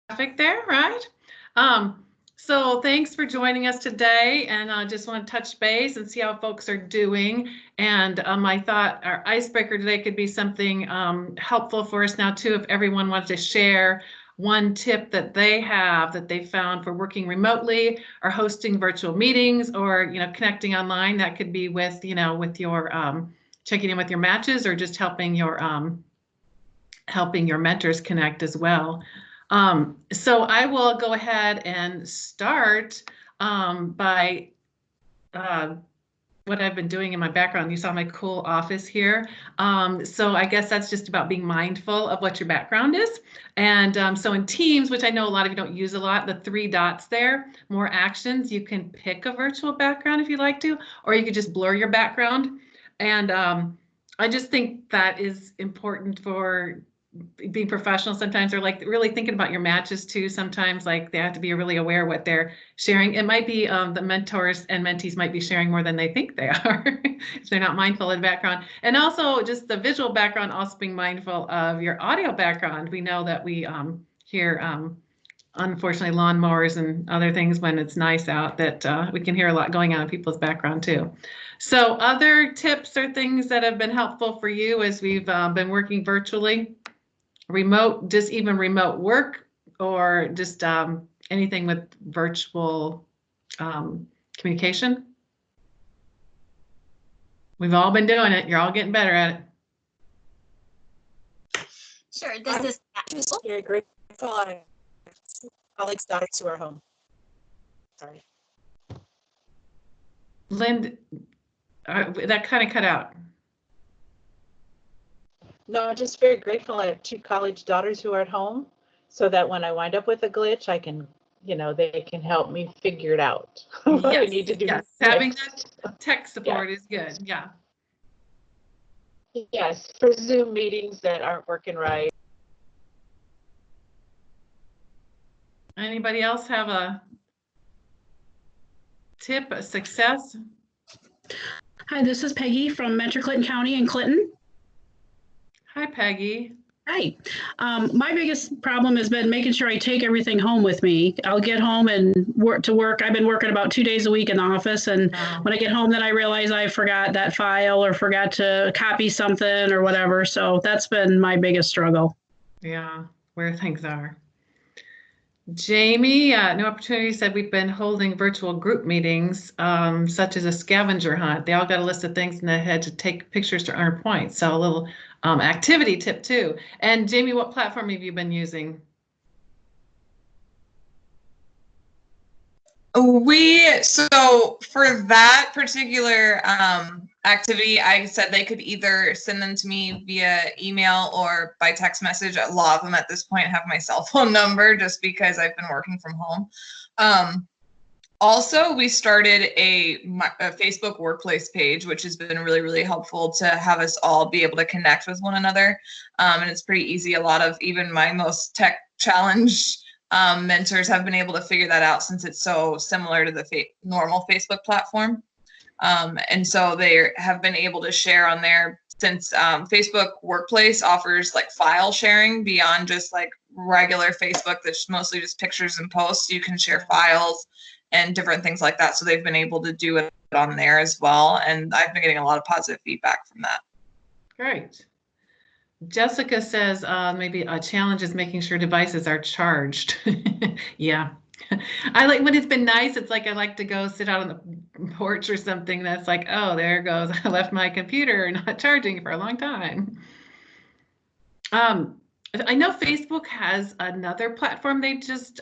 traffic there, right? So thanks for joining us today, and I just want to touch base and see how folks are doing. And I thought our icebreaker today could be something helpful for us now too, if everyone wants to share one tip that they have that they found for working remotely or hosting virtual meetings or connecting online. That could be with with your checking in with your matches or just helping your mentors connect as well. So I will go ahead and start by what I've been doing in my background. You saw my cool office here. So I guess that's just about being mindful of what your background is. And so in Teams, which I know a lot of you don't use a lot, the 3 dots there, more actions, you can pick a virtual background if you like to, or you could just blur your background. And I just think that is important for being professional sometimes, or like really thinking about your matches too. Sometimes like they have to be really aware what they're sharing. It might be the mentors and mentees might be sharing more than they think they are if they're not mindful of the background. And also just the visual background, also being mindful of your audio background. We know that we hear unfortunately lawnmowers and other things when it's nice out, that we can hear a lot going on in people's background too. So other tips or things that have been helpful for you as we've been working virtually, remote, just even remote work, or just anything with virtual communication? We've all been doing it. You're all getting better at it. Sure. This is very grateful. Colleagues' daughters who are home. Sorry. Lynn, that kind of cut out. No, I'm just very grateful. I have 2 college daughters who are at home, so that when I wind up with a glitch, I can, they can help me figure it out. Yes, what I need to do. Yes, having that tech support is good. Yeah. Yes, for Zoom meetings that aren't working right. Anybody else have a tip, a success? Hi, this is Peggy from Metro Clinton County in Clinton. Hi, Peggy. Hi. My biggest problem has been making sure I take everything home with me. I'll get home and work. I've been working about 2 days a week in the office, and when I get home, then I realize I forgot that file or forgot to copy something or whatever. So that's been my biggest struggle. Yeah, where things are. Jamie, New Opportunity said we've been holding virtual group meetings, such as a scavenger hunt. They all got a list of things in the head to take pictures to earn points. So a little activity tip too. And Jamie, what platform have you been using? So for that particular activity, I said they could either send them to me via email or by text message. A lot of them at this point have my cell phone number just because I've been working from home. Also, we started a Facebook workplace page, which has been really, really helpful to have us all be able to connect with one another. And it's pretty easy. A lot of even my most tech challenged mentors have been able to figure that out since it's so similar to the normal Facebook platform. And so they have been able to share on there, since Facebook Workplace offers like file sharing beyond just like regular Facebook that's mostly just pictures and posts. You can share files and different things like that. So they've been able to do it on there as well. And I've been getting a lot of positive feedback from that. Great. Jessica says maybe a challenge is making sure devices are charged. Yeah. I like when it's been nice. It's like I like to go sit out on the porch or something. That's like, oh, there it goes. I left my computer not charging for a long time. I know Facebook has another platform they just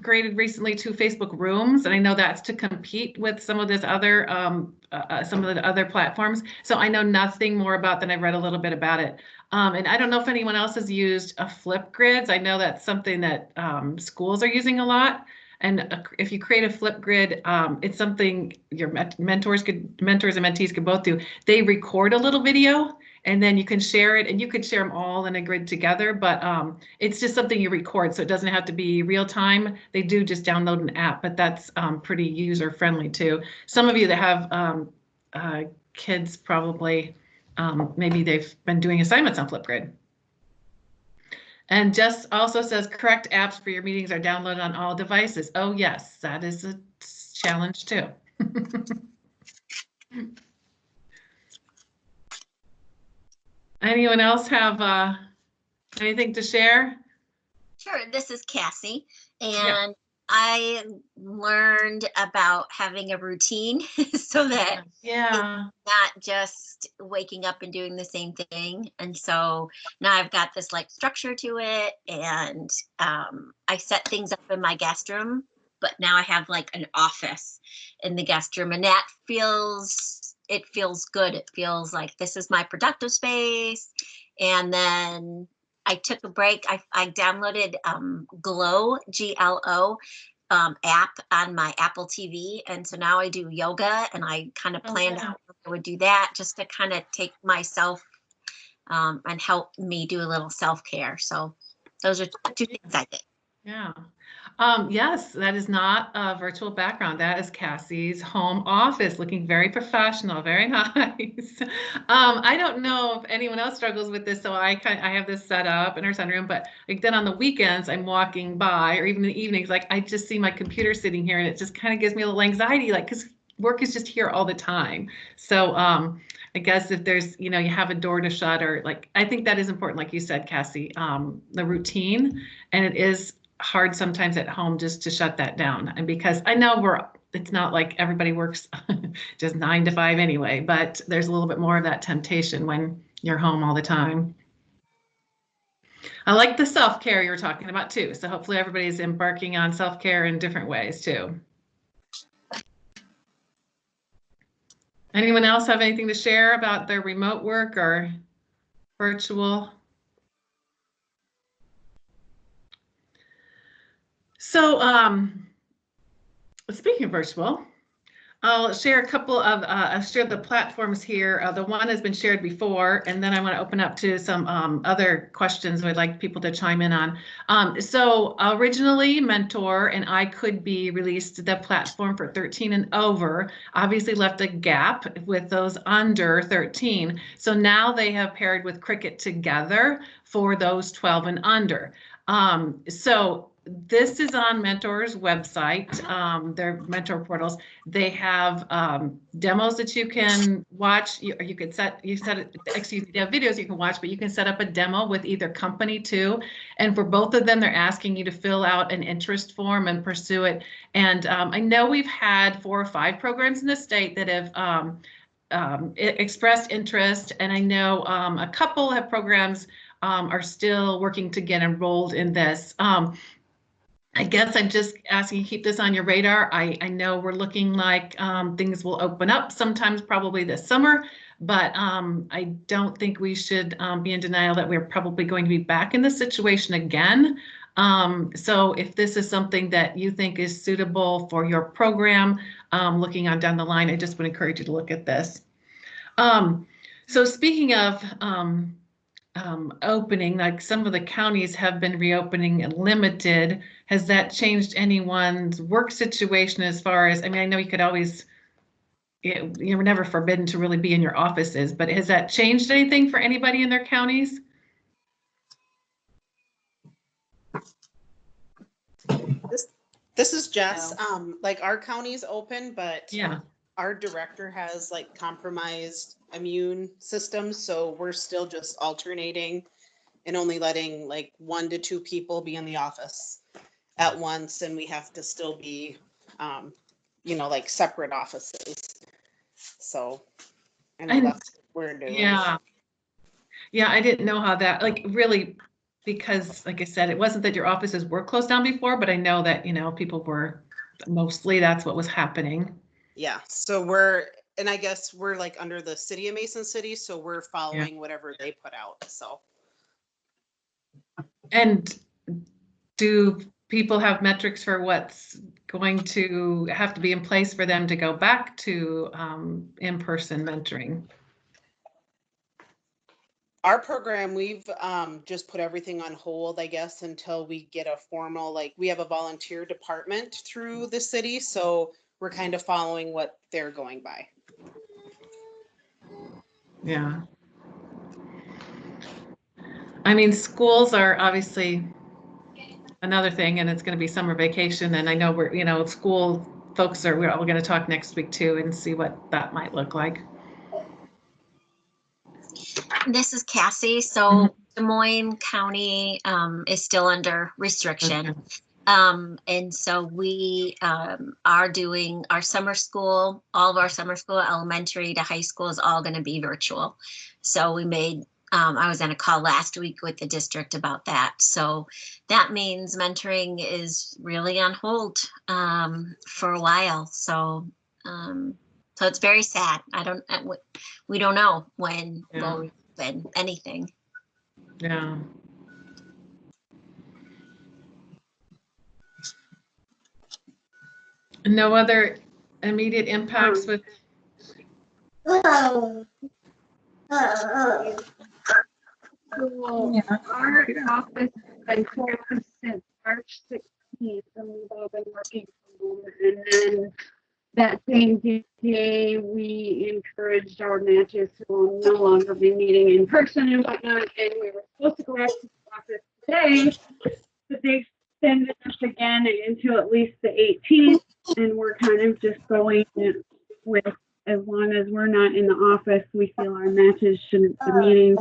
created recently, to Facebook Rooms, and I know that's to compete with some of this other some of the other platforms. So I know nothing more about that. I've read a little bit about it, and I don't know if anyone else has used a Flipgrid. I know that's something that schools are using a lot. And if you create a Flipgrid, it's something your mentors and mentees could both do. They record a little video, and then you can share it, and you could share them all in a grid together, but it's just something you record, so it doesn't have to be real time. They do just download an app, but that's pretty user friendly too. Some of you that have kids probably, maybe they've been doing assignments on Flipgrid. And Jess also says correct apps for your meetings are downloaded on all devices. Oh yes, that is a challenge too. Anyone else have anything to share? Sure, this is Cassie, and Yeah. I learned about having a routine so that Yeah. not just waking up and doing the same thing. And so now I've got this like structure to it, and I set things up in my guest room, but now I have like an office in the guest room, and that it feels good. It feels like this is my productive space. And then I took a break. I downloaded Glow, GLO, app on my Apple TV. And so now I do yoga, and I kind of planned out I would do that just to kind of take myself and help me do a little self-care. So those are two things I did. Yeah. Yes, that is not a virtual background. That is Cassie's home office, looking very professional, very nice. I don't know if anyone else struggles with this, so I have this set up in our sunroom, but like then on the weekends I'm walking by, or even in the evenings, like I just see my computer sitting here, and it just kind of gives me a little anxiety, like because work is just here all the time. So I guess if there's, you have a door to shut, or like, I think that is important, like you said, Cassie, the routine, and it is hard sometimes at home just to shut that down. And because I know it's not like everybody works just 9 to 5 anyway, but there's a little bit more of that temptation when you're home all the time. I like the self-care you were talking about too. So hopefully everybody's embarking on self-care in different ways too. Anyone else have anything to share about their remote work or virtual? So speaking of virtual, I'll share a couple of, I'll share the platforms here. The one has been shared before, and then I want to open up to some other questions I'd like people to chime in on. So originally Mentor and I Could Be released the platform for 13 and over, obviously left a gap with those under 13. So now they have paired with Cricut together for those 12 and under. So this is on Mentor's website, their Mentor portals. They have demos that you can watch. They have videos you can watch, but you can set up a demo with either company too. And for both of them, they're asking you to fill out an interest form and pursue it. And I know we've had 4 or 5 programs in the state that have expressed interest, and I know a couple have programs are still working to get enrolled in this. I guess I'm just asking you to keep this on your radar. I know we're looking like things will open up sometimes probably this summer, but I don't think we should be in denial that we're probably going to be back in this situation again. So if this is something that you think is suitable for your program, looking on down the line, I just would encourage you to look at this. So speaking of opening, like some of the counties have been reopening and limited. Has that changed anyone's work situation as far as, I mean, I know you could always, you're never forbidden to really be in your offices, but has that changed anything for anybody in their counties? This is Jess. Like our county's open, but Yeah. Our director has like compromised immune systems, so we're still just alternating and only letting like 1 to 2 people be in the office at once, and we have to still be, like separate offices. So I know that's what we're doing. Yeah. Yeah, I didn't know how that, like, really, because like I said, it wasn't that your offices were closed down before, but I know that, people were, mostly that's what was happening. Yeah, so and I guess we're like under the city of Mason City, so we're following whatever they put out, so. And do people have metrics for what's going to have to be in place for them to go back to in-person mentoring? Our program, we've just put everything on hold, I guess, until we get a formal, like, we have a volunteer department through the city, so we're kind of following what they're going by. Yeah. I mean, schools are obviously another thing, and it's going to be summer vacation. And I know school folks we're all going to talk next week too and see what that might look like. This is Cassie. So Des Moines County is still under restriction. Okay. And so we are doing our summer school, all of our summer school, elementary to high school is all going to be virtual. So we made, I was on a call last week with the district about that. So that means mentoring is really on hold for a while. So it's very sad. We don't know when we'll reopen anything. Yeah. No other immediate impacts with. So our office has been closed since March 16th, and we've all been working from home. And then that same day, we encouraged our matches to no longer be meeting in person and whatnot. And we were supposed to go back to the office today, but they extended us again until at least the 18th. And we're kind of just going with, as long as we're not in the office, we feel our matches shouldn't be meeting.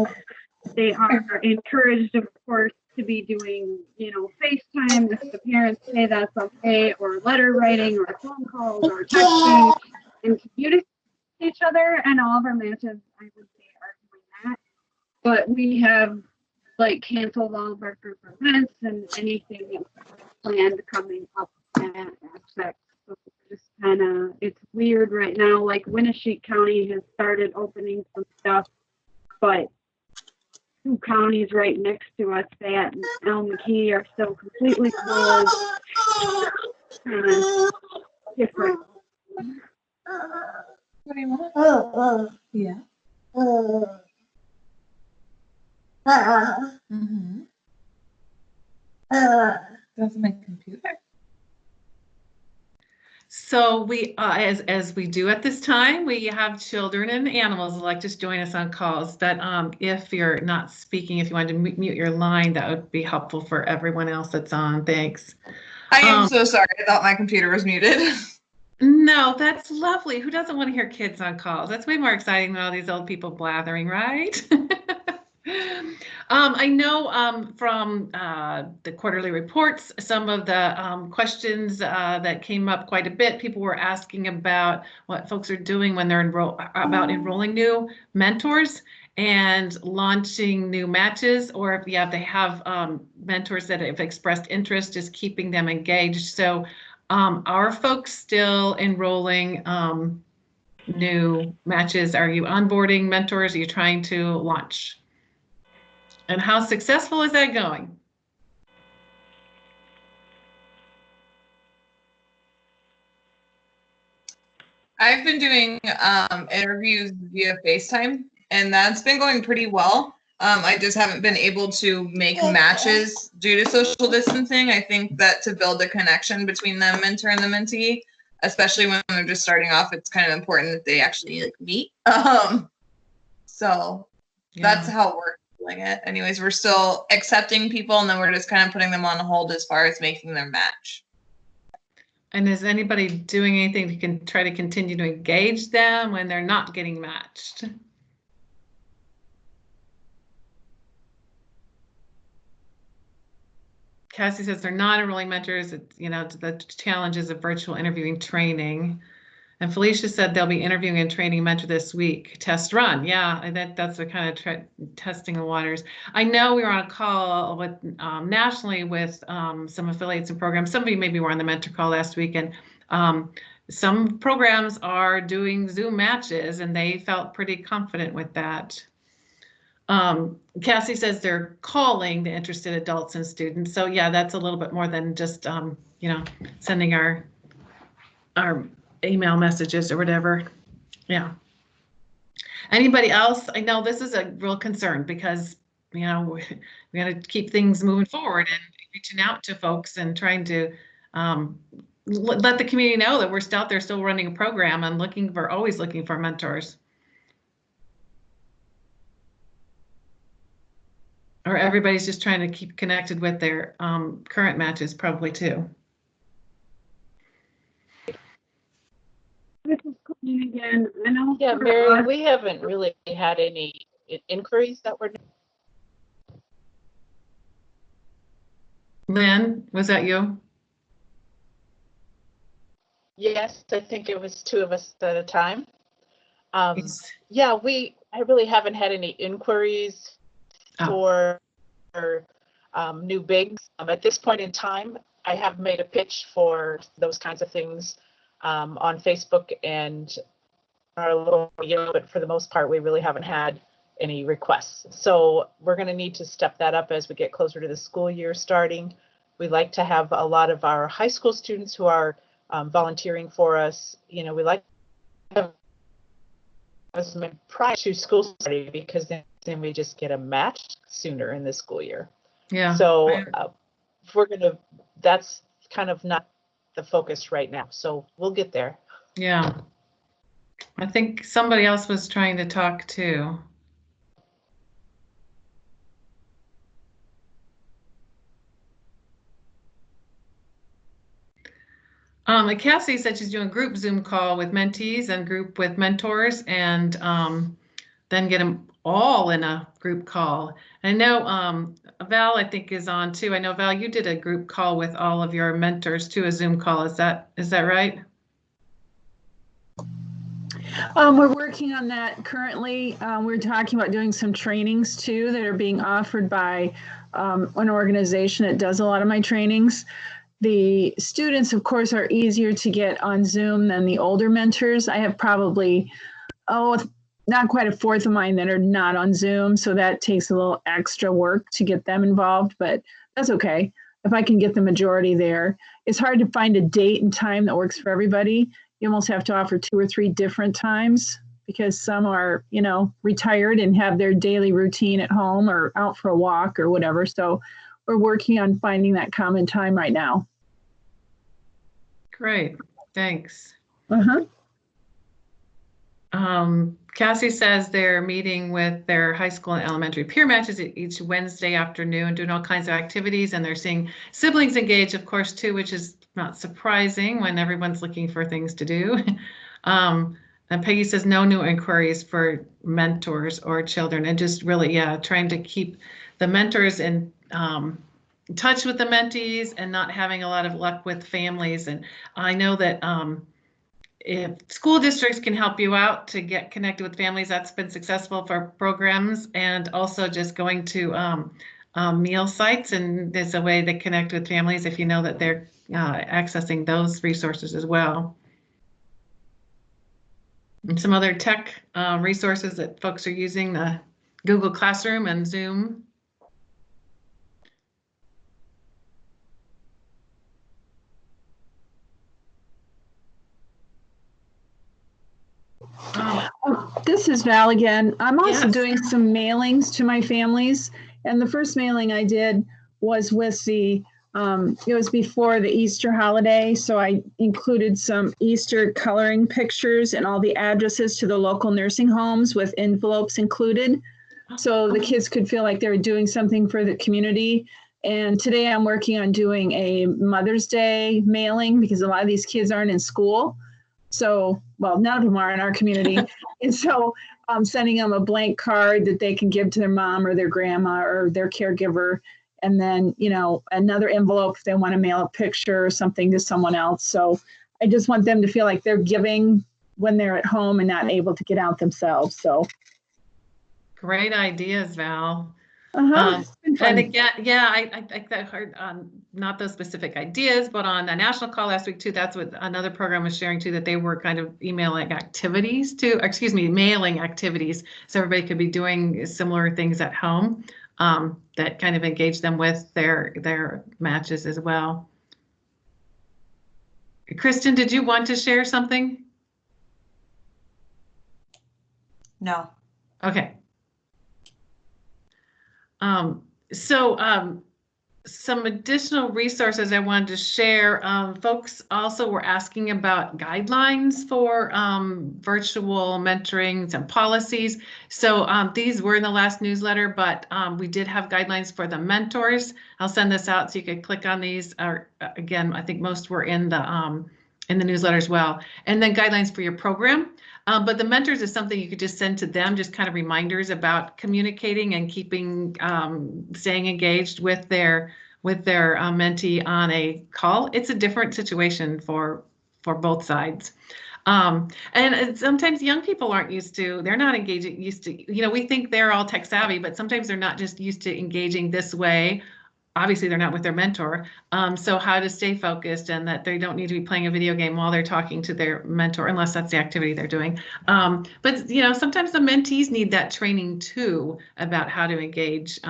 They are encouraged, of course, to be doing, FaceTime if the parents say that's okay, or letter writing, or phone calls, or texting, and communicate with each other. And all of our matches, I would say, are doing that. But we have canceled all of our group events and anything planned coming up in that aspect. So just it's weird right now. Like Winneshiek County has started opening some stuff, but 2 counties right next to us, Fayette and El McKee, are still completely closed. Different. What do you want? Yeah. That's my computer. So we, as we do at this time, we have children and animals who like to join us on calls. But if you're not speaking, if you wanted to mute your line, that would be helpful for everyone else that's on. Thanks. I am so sorry. I thought my computer was muted. No, that's lovely. Who doesn't want to hear kids on calls? That's way more exciting than all these old people blathering, right? I know from the quarterly reports, some of the questions that came up quite a bit, people were asking about what folks are doing when they're enrolling new mentors and launching new matches, or if they have mentors that have expressed interest, just keeping them engaged. So are folks still enrolling new matches? Are you onboarding mentors? Are you trying to launch? And how successful is that going? I've been doing interviews via FaceTime, and that's been going pretty well. I just haven't been able to make matches due to social distancing. I think that to build a connection between the mentor and the mentee, especially when they're just starting off, it's kind of important that they actually meet. So that's how we're doing it. Anyways, we're still accepting people, and then we're just kind of putting them on hold as far as making their match. And is anybody doing anything to try to continue to engage them when they're not getting matched? Cassie says they're not enrolling mentors. It's, the challenges of virtual interviewing training. And Felicia said they'll be interviewing and training mentor this week. Test run. Yeah, that's the kind of testing the waters. I know we were on a call with nationally with some affiliates and programs. Some of you maybe were on the mentor call last week, and some programs are doing Zoom matches, and they felt pretty confident with that. Cassie says they're calling the interested adults and students. So yeah, that's a little bit more than just sending our email messages or whatever. Yeah. Anybody else? I know this is a real concern because we got to keep things moving forward and reaching out to folks and trying to let the community know that we're still out there, still running a program and always looking for mentors. Or everybody's just trying to keep connected with their current matches probably too. This is Colleen again. I know. Yeah, for Mary, us- we haven't really had any inquiries that were. Lynn, was that you? Yes, I think it was two of us at a time. Yes. Yeah, I really haven't had any inquiries Oh. for new bigs. At this point in time, I have made a pitch for those kinds of things on Facebook and our little, but for the most part, we really haven't had any requests. So we're going to need to step that up as we get closer to the school year starting. We like to have a lot of our high school students who are volunteering for us. We like to have them prior to school starting because then we just get a match sooner in the school year. Yeah. So that's kind of not the focus right now. So we'll get there. Yeah. I think somebody else was trying to talk too. Cassie said she's doing a group Zoom call with mentees and group with mentors, and then get them all in a group call. I know Val, I think, is on too. I know, Val, you did a group call with all of your mentors too, a Zoom call. Is that right? We're working on that currently. We're talking about doing some trainings too that are being offered by an organization that does a lot of my trainings. The students, of course, are easier to get on Zoom than the older mentors. I have probably, not quite a fourth of mine that are not on Zoom. So that takes a little extra work to get them involved, but that's okay. If I can get the majority there. It's hard to find a date and time that works for everybody. You almost have to offer 2 or 3 different times because some are, retired and have their daily routine at home or out for a walk or whatever. So we're working on finding that common time right now. Great, thanks. Uh-huh. Cassie says they're meeting with their high school and elementary peer matches each Wednesday afternoon, doing all kinds of activities, and they're seeing siblings engage, of course, too, which is not surprising when everyone's looking for things to do. And Peggy says no new inquiries for mentors or children, and just really, trying to keep the mentors in touch with the mentees and not having a lot of luck with families. And I know that if school districts can help you out to get connected with families, that's been successful for programs, and also just going to meal sites, and there's a way to connect with families if you know that they're accessing those resources as well. And some other tech resources that folks are using, the Google Classroom and Zoom. This is Val again. I'm also Yes. doing some mailings to my families. And the first mailing I did was with it was before the Easter holiday. So I included some Easter coloring pictures and all the addresses to the local nursing homes with envelopes included. So the kids could feel like they were doing something for the community. And today I'm working on doing a Mother's Day mailing because a lot of these kids aren't in school. So, well, none of them are in our community. And so I'm sending them a blank card that they can give to their mom or their grandma or their caregiver. And then, another envelope if they want to mail a picture or something to someone else. So I just want them to feel like they're giving when they're at home and not able to get out themselves. So. Great ideas, Val. And again, I heard not those specific ideas, but on the national call last week too, that's what another program was sharing too, that they were kind of mailing activities, so everybody could be doing similar things at home that kind of engage them with their matches as well. Kristen, did you want to share something? No. Okay. some additional resources I wanted to share. Folks also were asking about guidelines for virtual mentoring, some policies. So these were in the last newsletter, but we did have guidelines for the mentors. I'll send this out so you could click on these. Or again, I think most were in the newsletter as well. And then guidelines for your program. But the mentors is something you could just send to them, just kind of reminders about communicating and keeping, staying engaged with their mentee on a call. It's a different situation for both sides. And sometimes young people aren't they're not used to, we think they're all tech savvy, but sometimes they're not just used to engaging this way. Obviously they're not with their mentor. So how to stay focused and that they don't need to be playing a video game while they're talking to their mentor, unless that's the activity they're doing. But sometimes the mentees need that training too about how to engage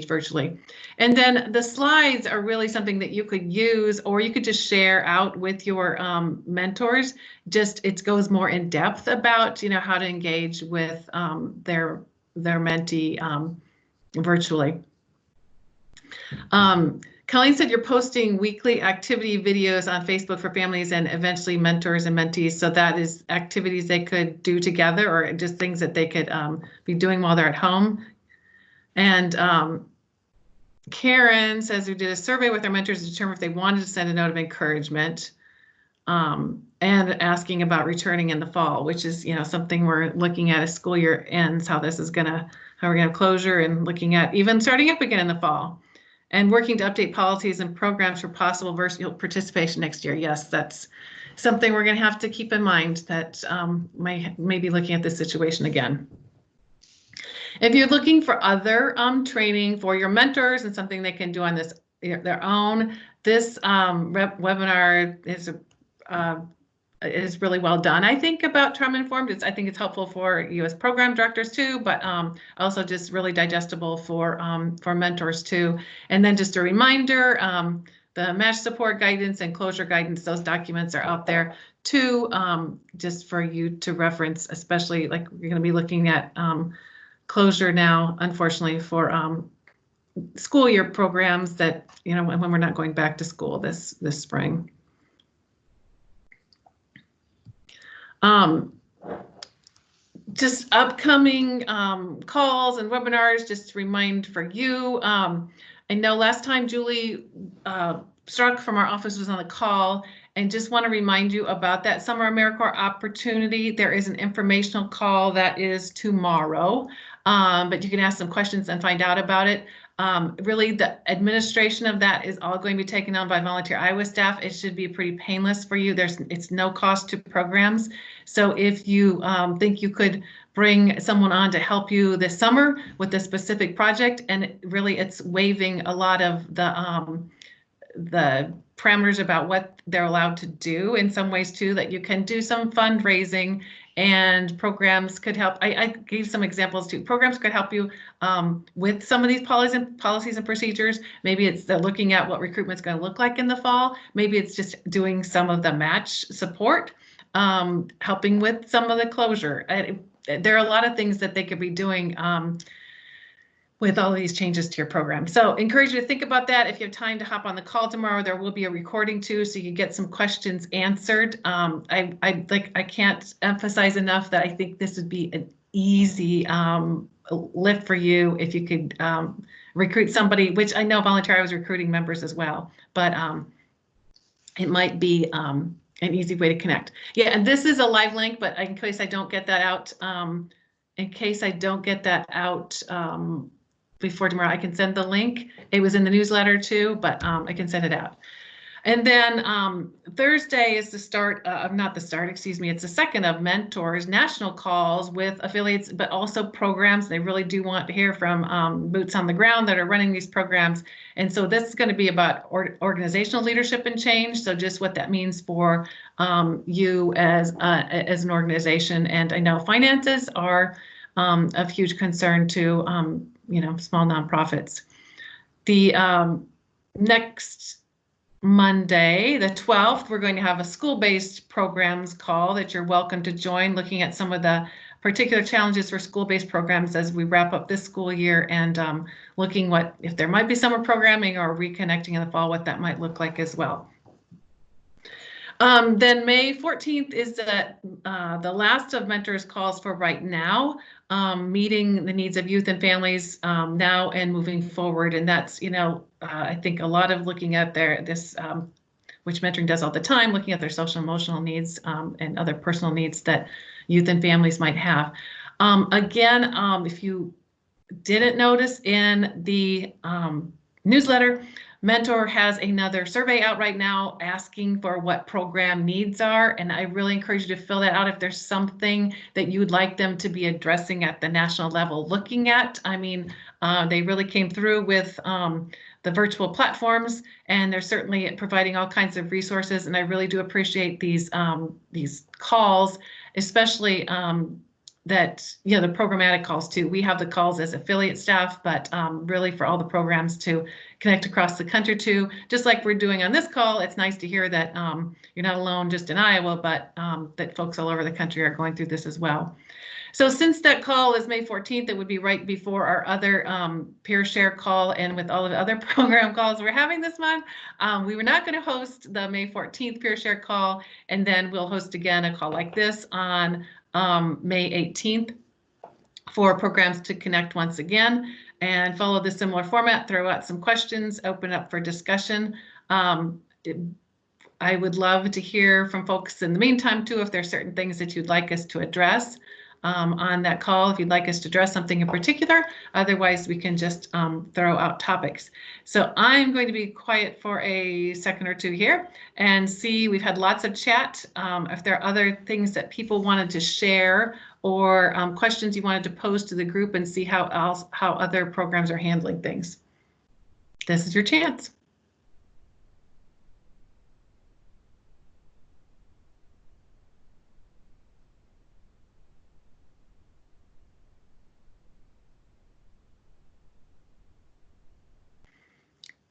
virtually. And then the slides are really something that you could use, or you could just share out with your mentors. It goes more in depth about how to engage with their mentee virtually. Colleen said you're posting weekly activity videos on Facebook for families and eventually mentors and mentees. So that is activities they could do together, or just things that they could be doing while they're at home. And Karen says we did a survey with our mentors to determine if they wanted to send a note of encouragement, and asking about returning in the fall, which is something we're looking at as school year ends, how we're gonna have closure, and looking at even starting up again in the fall. And working to update policies and programs for possible virtual participation next year. Yes, that's something we're going to have to keep in mind, that may be looking at this situation again. If you're looking for other training for your mentors and something they can do on their own, this webinar is really well done. I think about trauma informed. I think it's helpful for you as program directors too, but also just really digestible for mentors too. And then just a reminder, the match support guidance and closure guidance, those documents are out there too, just for you to reference, especially like we're going to be looking at closure now, unfortunately, for school year programs that, when we're not going back to school this spring. Just upcoming calls and webinars, just to remind for you. I know last time Julie Struck from our office was on the call, and just want to remind you about that Summer AmeriCorps opportunity. There is an informational call that is tomorrow, but you can ask some questions and find out about it. Really, the administration of that is all going to be taken on by volunteer Iowa staff. It should be pretty painless for you. It's no cost to programs. So if you think you could bring someone on to help you this summer with a specific project, and really it's waiving a lot of the parameters about what they're allowed to do in some ways too, that you can do some fundraising, and programs could help. I gave some examples too. Programs could help you with some of these policies and procedures. Maybe it's looking at what recruitment's going to look like in the fall. Maybe it's just doing some of the match support, helping with some of the closure. There are a lot of things that they could be doing with all of these changes to your program. So encourage you to think about that. If you have time to hop on the call tomorrow, there will be a recording too, so you can get some questions answered. I can't emphasize enough that I think this would be an easy lift for you if you could recruit somebody, which I know volunteer I was recruiting members as well, but it might be an easy way to connect. Yeah, and this is a live link, but in case I don't get that out, before tomorrow, I can send the link. It was in the newsletter too, but I can send it out. And then Thursday is it's the second of Mentors national calls with affiliates, but also programs. They really do want to hear from boots on the ground that are running these programs. And so this is going to be about organizational leadership and change. So just what that means for you as an organization. And I know finances are of huge concern to small nonprofits. The next Monday, the 12th, we're going to have a school-based programs call that you're welcome to join, looking at some of the particular challenges for school-based programs as we wrap up this school year and looking what if there might be summer programming or reconnecting in the fall, what that might look like as well. Then May 14th is the last of mentors calls for right now, meeting the needs of youth and families now and moving forward. And that's, I think a lot of looking at which mentoring does all the time, looking at their social emotional needs and other personal needs that youth and families might have. Again, if you didn't notice in the newsletter, Mentor has another survey out right now asking for what program needs are, and I really encourage you to fill that out if there's something that you would like them to be addressing at the national level. Looking at, I mean, they really came through with the virtual platforms, and they're certainly providing all kinds of resources, and I really do appreciate these calls, especially that, the programmatic calls too. We have the calls as affiliate staff, but really for all the programs to connect across the country too, just like we're doing on this call. It's nice to hear that you're not alone just in Iowa, but that folks all over the country are going through this as well. So since that call is May 14th, it would be right before our other peer share call, and with all of the other program calls we're having this month, we were not going to host the May 14th peer share call, and then we'll host again a call like this on May 18th for programs to connect once again and follow the similar format, throw out some questions, open up for discussion. I would love to hear from folks in the meantime too, if there's certain things that you'd like us to address on that call, if you'd like us to address something in particular. Otherwise, we can just throw out topics. So I'm going to be quiet for a second or two here and see, we've had lots of chat. If there are other things that people wanted to share or questions you wanted to pose to the group, and see how other programs are handling things. This is your chance.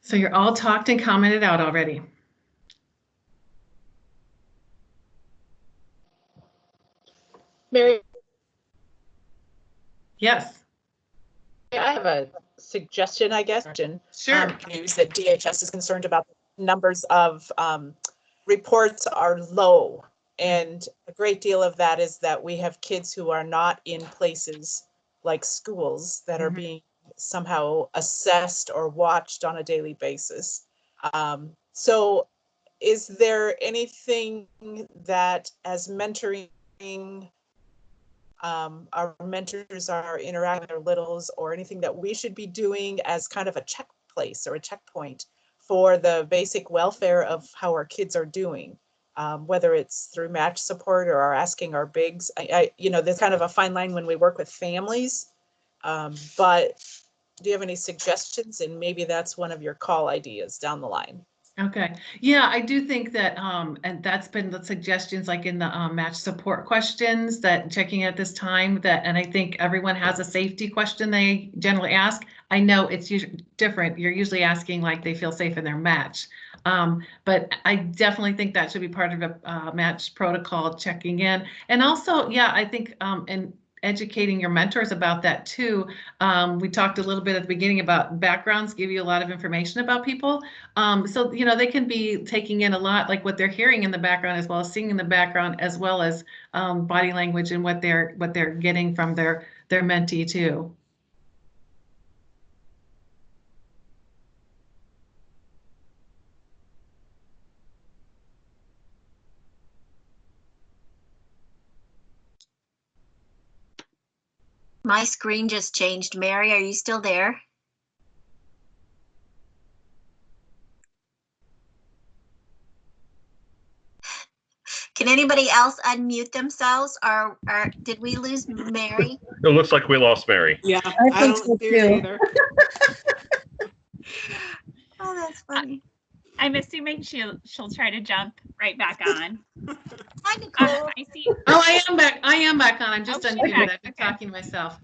So you're all talked and commented out already. Mary? Yes. I have a suggestion, I guess. Sure. News that DHS is concerned about the numbers of reports are low. And a great deal of that is that we have kids who are not in places like schools that are being somehow assessed or watched on a daily basis. So is there anything that as mentoring, our mentors are interacting with their littles, or anything that we should be doing as kind of a check place or a checkpoint for the basic welfare of how our kids are doing, whether it's through match support or asking our bigs. There's kind of a fine line when we work with families, but do you have any suggestions? And maybe that's one of your call ideas down the line. Okay. Yeah, I do think that, and that's been the suggestions, like in the match support questions, that checking at this time, and I think everyone has a safety question they generally ask. I know it's usually different. You're usually asking like they feel safe in their match. But I definitely think that should be part of a match protocol, checking in. And also, yeah, I think, and educating your mentors about that too. We talked a little bit at the beginning about backgrounds, give you a lot of information about people. So, they can be taking in a lot, like what they're hearing in the background, as well as seeing in the background, as well as body language and what they're getting from their mentee too. My screen just changed. Mary, are you still there? Can anybody else unmute themselves, or did we lose Mary? It looks like we lost Mary. Yeah, I don't see her either. Oh, that's funny. I'm assuming she'll try to jump right back on. Hi, Nicole. I see. Oh, I am back. I am back on. I'm just she's unmuted. back. I've been Okay. talking to myself.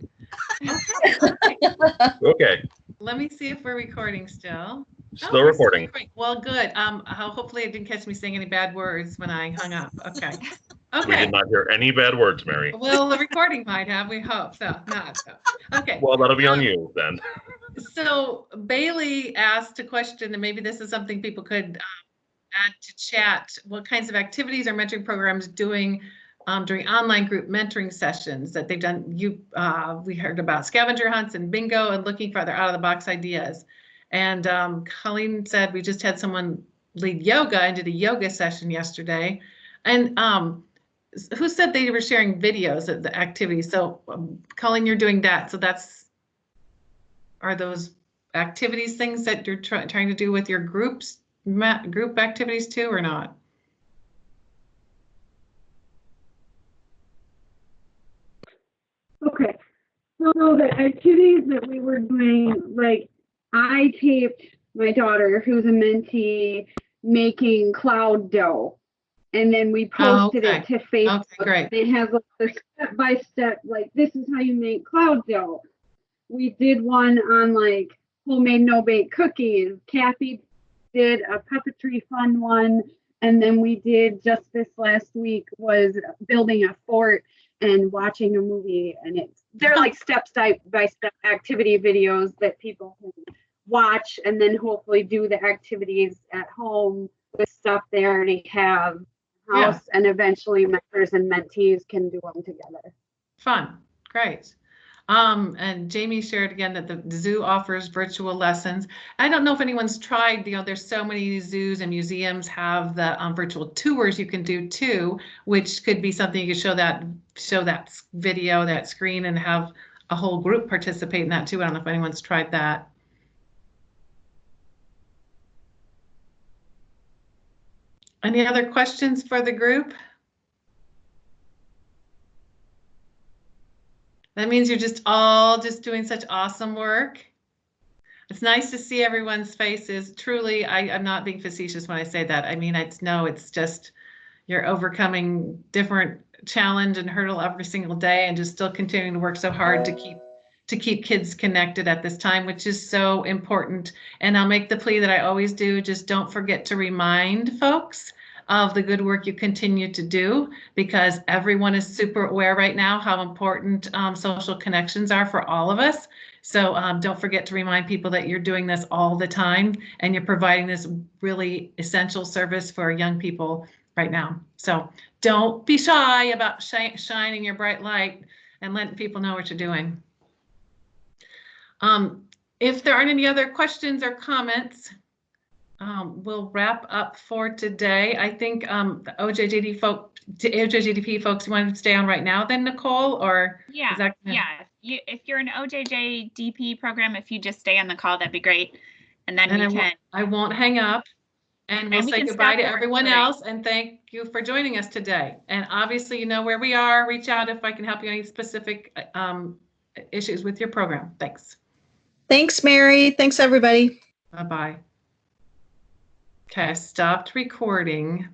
Okay. Let me see if we're recording still. Still we're recording. great. Well, good. Hopefully it didn't catch me saying any bad words when I hung up. Okay. Okay. We did not hear any bad words, Mary. Well, the recording might have. We hope so. Not so. Okay. Well, that'll be on you then. So Bailey asked a question, and maybe this is something people could add to chat. What kinds of activities are mentoring programs doing during online group mentoring sessions that they've done? We heard about scavenger hunts and bingo and looking for other out of the box ideas. And Colleen said we just had someone lead yoga and did a yoga session yesterday. And who said they were sharing videos of the activities? So Colleen, you're doing that. So are those activities things that you're trying to do with your group activities too, or not? Okay, so the activities that we were doing, like I taped my daughter, who's a mentee, making cloud dough, and then we posted it to Facebook. Okay, great. It has like the step-by-step, like this is how you make cloud dough. We did one on like homemade no-bake cookies. Kathy did a puppetry fun one, and then we did just this last week was building a fort and watching a movie, and they're like step-by-step activity videos that people can watch and then hopefully do the activities at home with stuff they already have house, and eventually mentors and mentees can do them together. Fun, great. And Jamie shared again that the zoo offers virtual lessons. I don't know if anyone's tried, there's so many zoos and museums have the virtual tours you can do too, which could be something you could show that video, that screen, and have a whole group participate in that too. I don't know if anyone's tried that. Any other questions for the group? That means you're all doing such awesome work. It's nice to see everyone's faces. Truly, I'm not being facetious when I say that. I mean, it's just you're overcoming different challenge and hurdle every single day and just still continuing to work so hard to keep kids connected at this time, which is so important. And I'll make the plea that I always do, just don't forget to remind folks of the good work you continue to do, because everyone is super aware right now how important social connections are for all of us. So don't forget to remind people that you're doing this all the time and you're providing this really essential service for young people right now. So don't be shy about shining your bright light and letting people know what you're doing. If there aren't any other questions or comments, we'll wrap up for today. I think the OJJDP folks, you want to stay on right now then, Nicole, or? Yeah, if you're an OJJDP program, if you just stay on the call, that'd be great. And then I won't hang up, and we'll say goodbye to everyone else, and thank you for joining us today. And obviously, you know where we are. Reach out if I can help you any specific issues with your program. Thanks. Thanks, Mary. Thanks, everybody. Bye-bye. Okay, I stopped recording.